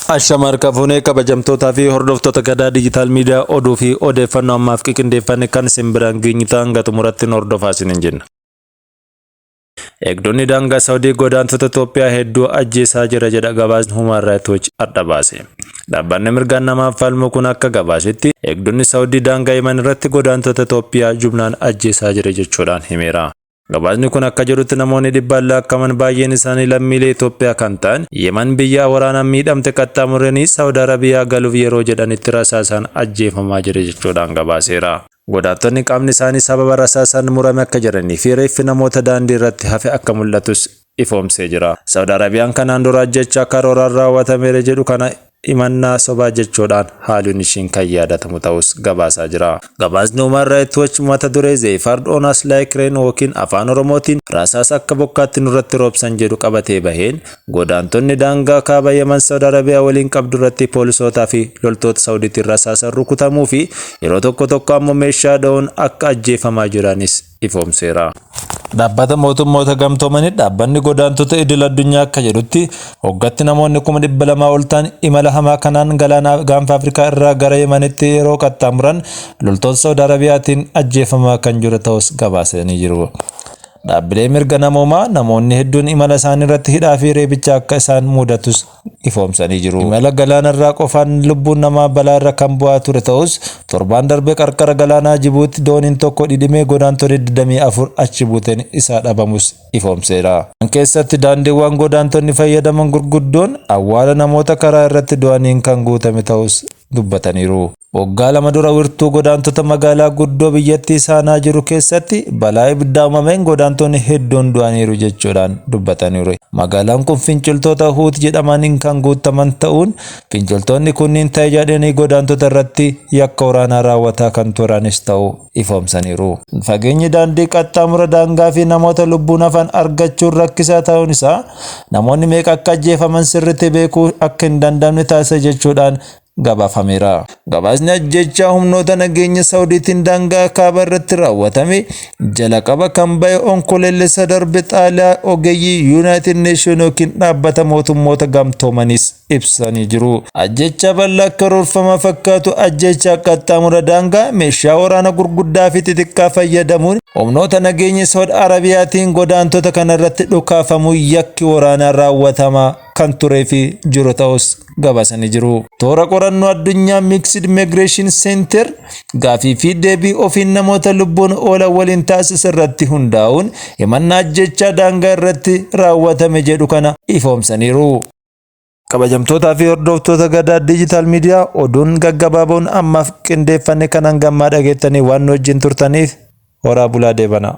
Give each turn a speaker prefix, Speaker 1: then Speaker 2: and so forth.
Speaker 1: Ashamar Kafune kabajamtoota fi hordoftoota gadaa digital media oduu fi odeeffannoo ammaaf qindeeffanne kan simbiraan geenyitaan gatumuratti hordofaa isiniin jenna. Eegdonni daangaa Saawudii godaantota Itoophiyaa hedduu ajjeesaa jira jedha gabaasni Human Rights Watch adda baase. Dhaabbanni mirgaan namaaf falmu kun akka gabaasetti eegdonni Saawudii daangaa Yemen irratti godaantota Itoophiyaa jumlaan ajjeesaa jira jechuudhaan himeera. Gabaasni kun akka jedhutti namoonni dhibbaan lakkaa'aman baay'een isaanii lammiilee Itoophiyaa kan ta'an Yemen biyya waraanaan miidhamte qaxxaamuranii Saawud Arabiyaa galuuf yeroo jedhanitti rasaasaan ajjeefamaa jira jechuudhaan gabaaseera. Godaantonni qaamni isaanii sababa rasaasaan murame akka jiranii fi reeffi namoota daandii irratti hafe akka mul'atus ifoomsee jira. Saawud Arabiyaan kanaan dura ajjechaa karooraan raawwatameera jedhu kana imannaa sobaa jechuudhaan haaluun ishiin kan yaadatamu ta'us gabaasaa jira. Gabaasni Human Rights Watch mata duree They Fired on us like rain yookiin afaan Oromootiin rasaasa akka bokkaatti nurratti roobsan jedhu qabatee baheen godaantonni daangaa kaaba Yemen Saawud Arabiyaa waliin qabdu irratti poolisootaa fi loltoota Saawudiitiin rasaasaan rukutamuu fi yeroo tokko tokko ammoo meeshaa dha'uun akka ajjeefamaa jiranis ifoomseera. Dhaabbata mootummoota gamtoomanii dhaabbanni godaantota idil addunyaa akka jedhutti waggaatti namoonni 200,000 ol ta'an imala hamaa kanaan galaana gaanfa Afrikaa irraa gara Yemenitti yeroo qaxxaamuran loltoota Saawud Arabiyaatiin ajjeefamaa kan jiru ta'us gabaasanii jiru. Dhaabbilee mirga namoomaa namoonni hedduun imala isaanii irratti hidhaa fi reebicha akka isaan mudatus ifoomsanii jiru. Imala galaana irraa qofaan lubbuun namaa balaa irra kan bu'aa ture ta'us torbaan darbee qarqara galaanaa Jibuuti dooniin tokko dhidhimee godaantonni 24 achi buuteen isaa dhabamus ifoomseera. Kan keessatti daandiiwwan godaantonni fayyadaman gurguddoon awwaala namoota karaa irratti du'aniin kan guutame ta'us dubbataniiru. Waggaa lama dura wirtuu godaantota magaalaa guddoo biyyattii Saanaa jiru keessatti balaa ibiddaa uumameen godaantonni hedduun du'aniiru jechuudhaan dubbataniiru. Magaalaan kun finciltoota Huut jedhamaniin kan guutaman ta'uun finciltoonni kunniin ta'ee jedhanii godaantota irratti yakka waraanaa raawwataa kan turanis ta'uu ifoomsaniiru. Fageenyi daandii qaxxaamura daangaa fi namoota lubbuun hafan argachuun rakkisaa ta'uun isaa namoonni meeqa akka ajjeefaman sirriitti beekuu akka hin danda'amne taasisa jechuudhaan gabaafameera. Gabaasni ajjechaa humnoota nageenya Saawudiitiin daangaa kaaba irratti raawwatame jala qaba kan ba'e onkololeessa darbe Xaaliyaa ogeeyyii United Nations yookiin dhaabbata mootummoota gamtoomanis ibsanii jiru. Ajjechaa bal'aa karoorfama fakkaatu ajjechaa qaxxaamura daangaa meeshaa waraana gurguddaa fi xixiqqaa fayyadamuun humnoota nageenya Saawud Arabiyaatiin godaantota kana irratti dhukaafamuu yakki waraanaa raawwatamaa kan turee fi jiru ta'us gabaasanii jiru. Toora qorannoo addunyaa Mixed Migration Center gaafii fi deebii ofiin namoota lubbuun oolan waliin taasisan irratti hundaa'uun himannaa ajjechaa daangaa irratti raawwatame jedhu kana ifoomsaniiru. Kabajamtootaa fi hordoftoota gadaa digital media oduun gaggabaaboon ammaaf qindeeffanne kanan gammaa dhageettanii waan wajjin turtaniif horaa bulaa deebanaa.